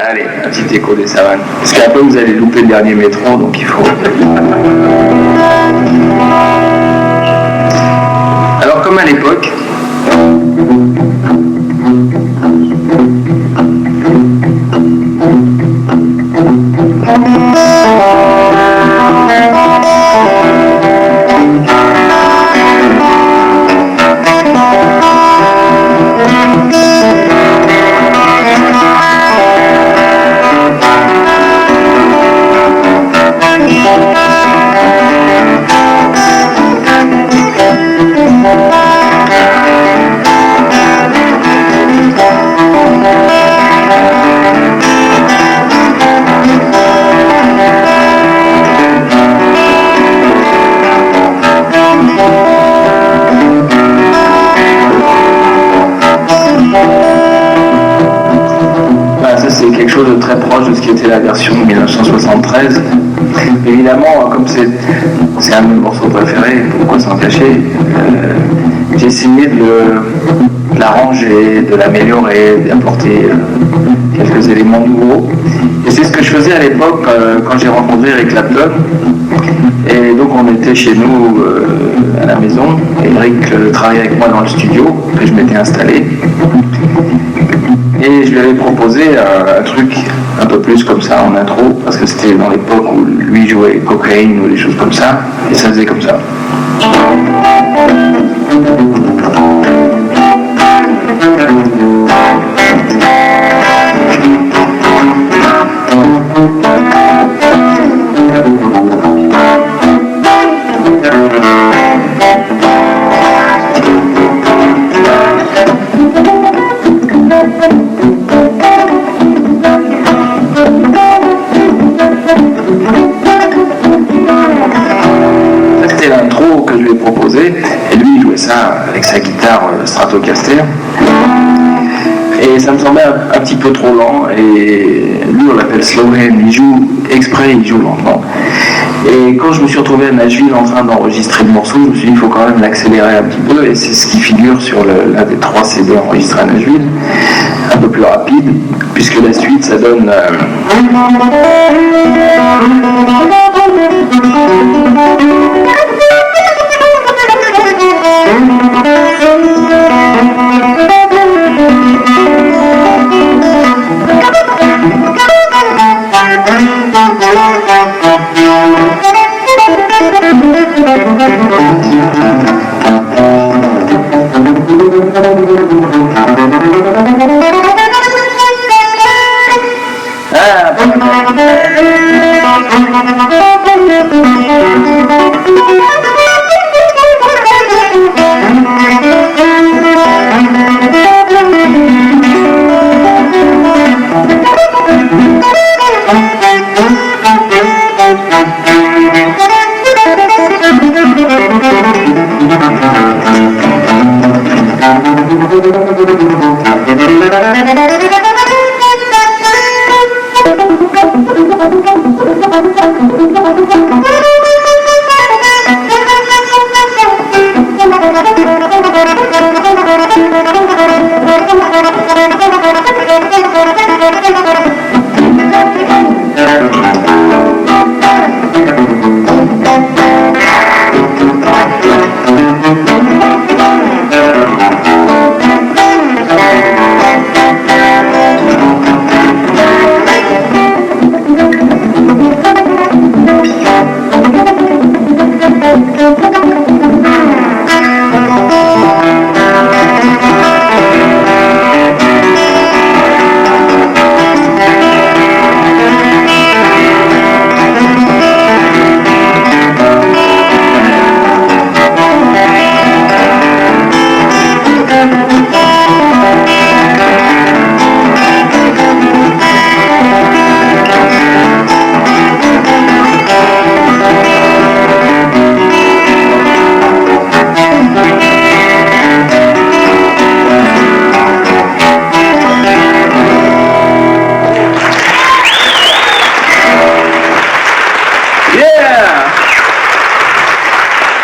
Allez, un petit écho des savanes. Parce qu'après vous allez louper le dernier métro, donc il faut... Alors comme à l'époque, c'est quelque chose de très proche de ce qui était la version de 1973. Évidemment, comme c'est un de mes morceaux préférés, pourquoi s'en cacher, j'ai essayé de l'arranger, de l'améliorer, d'apporter quelques éléments nouveaux. Et c'est ce que je faisais à l'époque quand j'ai rencontré Eric Clapton. Et donc on était chez nous à la maison. Eric travaillait avec moi dans le studio que je m'étais installé. Et je lui avais proposé un truc un peu plus comme ça en intro, parce que c'était dans l'époque où lui jouait Cocaine ou des choses comme ça, et ça faisait comme ça. C'était l'intro que je lui ai proposé, et lui il jouait ça avec sa guitare Stratocaster, et ça me semblait un petit peu trop lent, et lui on l'appelle Slowhand, il joue exprès, il joue lentement. Et quand je me suis retrouvé à Nashville en train d'enregistrer le morceau, je me suis dit il faut quand même l'accélérer un petit peu, et c'est ce qui figure sur l'un des 3 CD enregistrés à Nashville, un peu plus rapide, puisque la suite ça donne...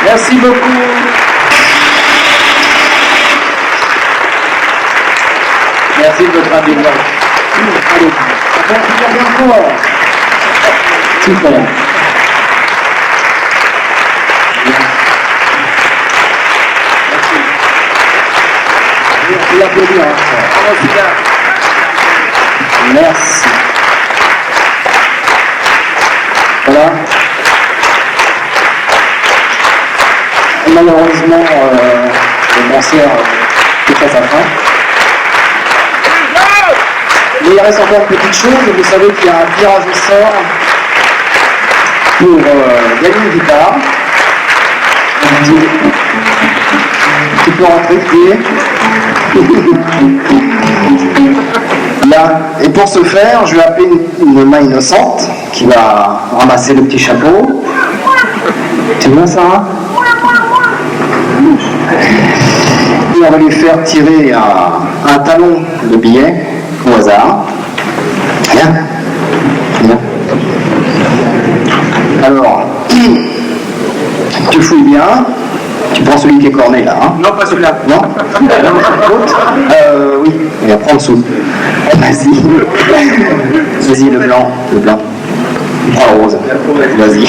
Merci beaucoup. Merci de votre indulgence. On peut applaudir bien fort. Super. On peut l'applaudir. Merci. Voilà. Malheureusement, le concert est à sa fin. Mais il reste encore une petite chose. Vous savez qu'il y a un tirage au sort pour gagner une guitare. Tu peux rentrer, là. Et pour ce faire, je vais appeler une main innocente qui va ramasser le petit chapeau. Tu vois, Sarah? Et on va lui faire tirer un talon de billets au hasard. Bien. Bien. Alors, tu fouilles bien. Tu prends celui qui est corné là, hein? Non, pas celui-là. Non? Oui, on va prendre sous. Vas-y. Vas-y, le blanc. Le blanc. Prends le rose. Vas-y.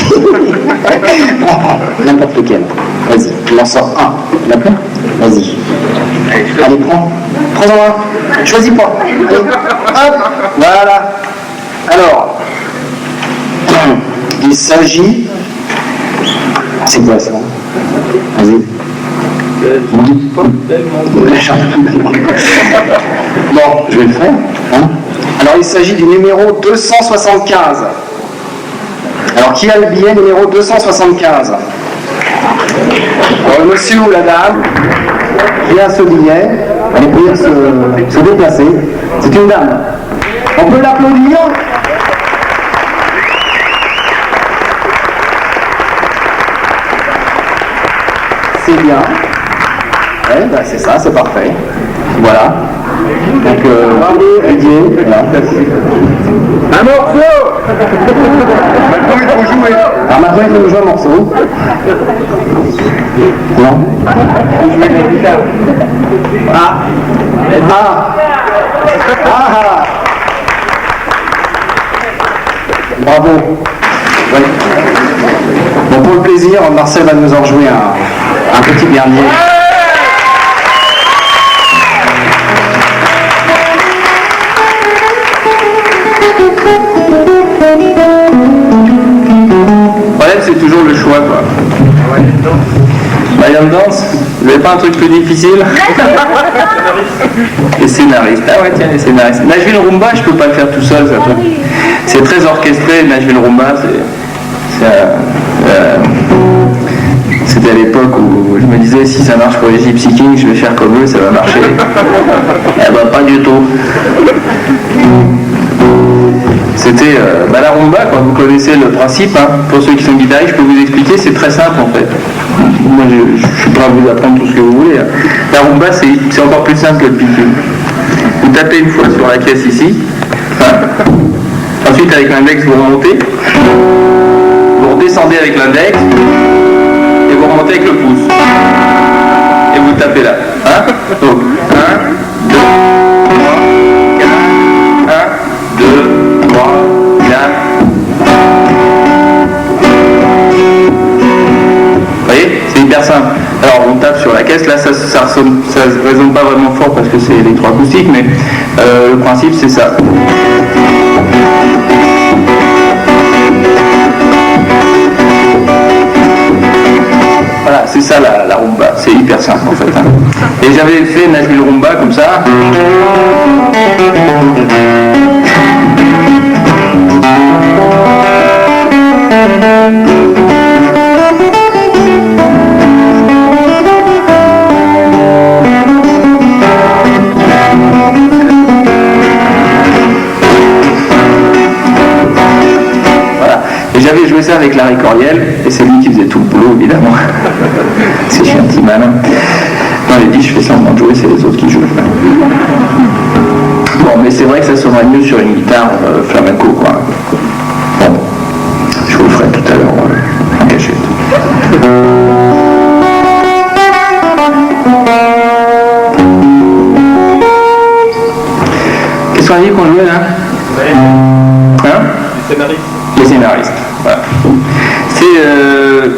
N'importe lequel. Vas-y, tu en sors un. D'accord? Vas-y. Allez, prends. Prends-en un. Choisis pas. Allez. Hop. Voilà. Alors, il s'agit... C'est quoi ça? Vas-y. Bon, je vais le faire. Hein. Alors, il s'agit du numéro 275. Alors, qui a le billet numéro 275? Alors, le monsieur ou la dame qui a ce billet, elle peut se déplacer. C'est une dame. On peut l'applaudir. C'est bien. Ouais, bah c'est ça, c'est parfait. Voilà. Donc, Didier, voilà. Un morceau. Maintenant, il faut jouer. Alors maintenant, il faut jouer un morceau. Non. Ah. Ah. Ah. Bravo. Ouais. Bon, pour le plaisir, Marcel va nous en jouer un petit dernier. Le problème, c'est toujours le choix, quoi. Marianne Danse, vous n'avez pas un truc plus difficile? Les scénaristes. Ah ouais, tiens, les scénaristes. Nashville Rumba, je peux pas le faire tout seul, ça. C'est très orchestré, Nashville Rumba. C'était à l'époque où je me disais, si ça marche pour les Gypsy Kings, je vais faire comme eux, ça va marcher. Eh ben, pas du tout. C'était la rumba, quand vous connaissez le principe, hein, pour ceux qui sont guitaristes, je peux vous expliquer, c'est très simple en fait. Moi je suis prêt à vous apprendre tout ce que vous voulez. Hein. La rumba c'est encore plus simple que le pitbull. Vous tapez une fois sur la caisse ici, hein. Ensuite avec l'index vous remontez, vous redescendez avec l'index, et vous remontez avec le pouce. Et vous tapez là. Hein. Donc 1, 2, 3, 4, 1, 2, 3, 4. Vous voyez, c'est hyper simple. Alors on tape sur la caisse, là ça résonne pas vraiment fort parce que c'est électroacoustique, mais le principe c'est ça. Voilà, c'est ça la rumba, c'est hyper simple en fait. Hein. Et j'avais fait Nashville Rumba comme ça. Voilà. Et j'avais joué ça avec Larry Coryell, et c'est lui qui faisait tout le boulot évidemment. C'est je suis un petit malin. Dans les 10, je fais semblant de jouer, c'est les autres qui jouent. Bon, mais c'est vrai que ça sonnerait mieux sur une guitare flamenco, quoi. Bon, je vous le ferai tout à l'heure en cachette. Qu'est-ce qu'on a dit qu'on jouait là? Hein? Les scénaristes. Voilà. C'est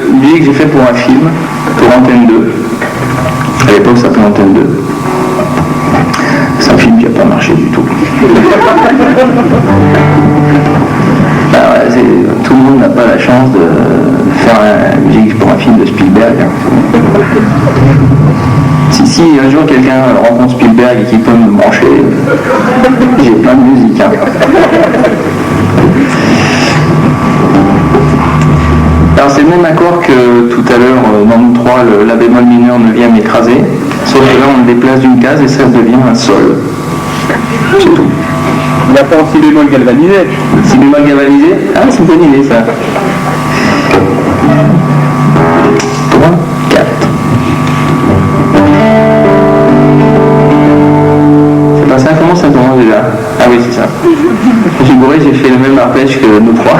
une musique que j'ai fait pour un film, pour Antenne 2. À l'époque, ça s'appelait Antenne 2. C'est un film qui n'a pas marché du tout. Tout le monde n'a pas la chance de faire une musique pour un film de Spielberg. Si un jour quelqu'un rencontre Spielberg et qu'il peut me brancher, j'ai plein de musique. Hein. Alors c'est le même accord que tout à l'heure dans le 3, la bémol mineur 9e écrasé, sauf que là on le déplace d'une case et ça devient un sol. C'est tout. Il n'y a pas un si bémol galvanisé. Si bémol galvanisé? Ah, c'est une bonne idée ça. 3, 4. C'est pas ça? Comment ça commence déjà? Ah oui, c'est ça. Je suis bourré, j'ai fait le même arpège que nous trois.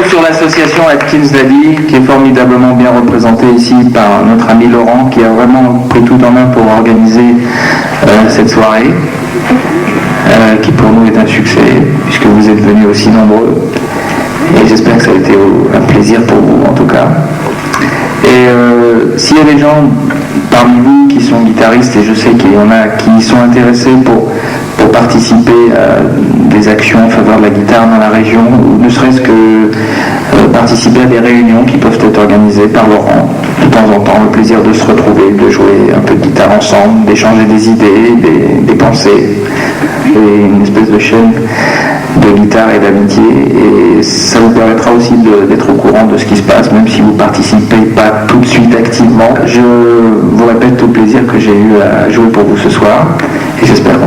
Sur l'association Atkins Daddy, qui est formidablement bien représentée ici par notre ami Laurent, qui a vraiment pris tout en main pour organiser cette soirée, qui pour nous est un succès, puisque vous êtes venus aussi nombreux. Et j'espère que ça a été un plaisir pour vous, en tout cas. Et s'il y a des gens parmi vous qui sont guitaristes, et je sais qu'il y en a qui sont intéressés pour participer à des actions en faveur de la guitare dans la région, ou ne serait-ce que participer à des réunions qui peuvent être organisées par Laurent de temps en temps, le plaisir de se retrouver, de jouer un peu de guitare ensemble, d'échanger des idées, des pensées, et une espèce de chaîne de guitare et d'amitié, et ça vous permettra aussi d'être au courant de ce qui se passe, même si vous ne participez pas tout de suite activement. Je vous répète tout le plaisir que j'ai eu à jouer pour vous ce soir, et j'espère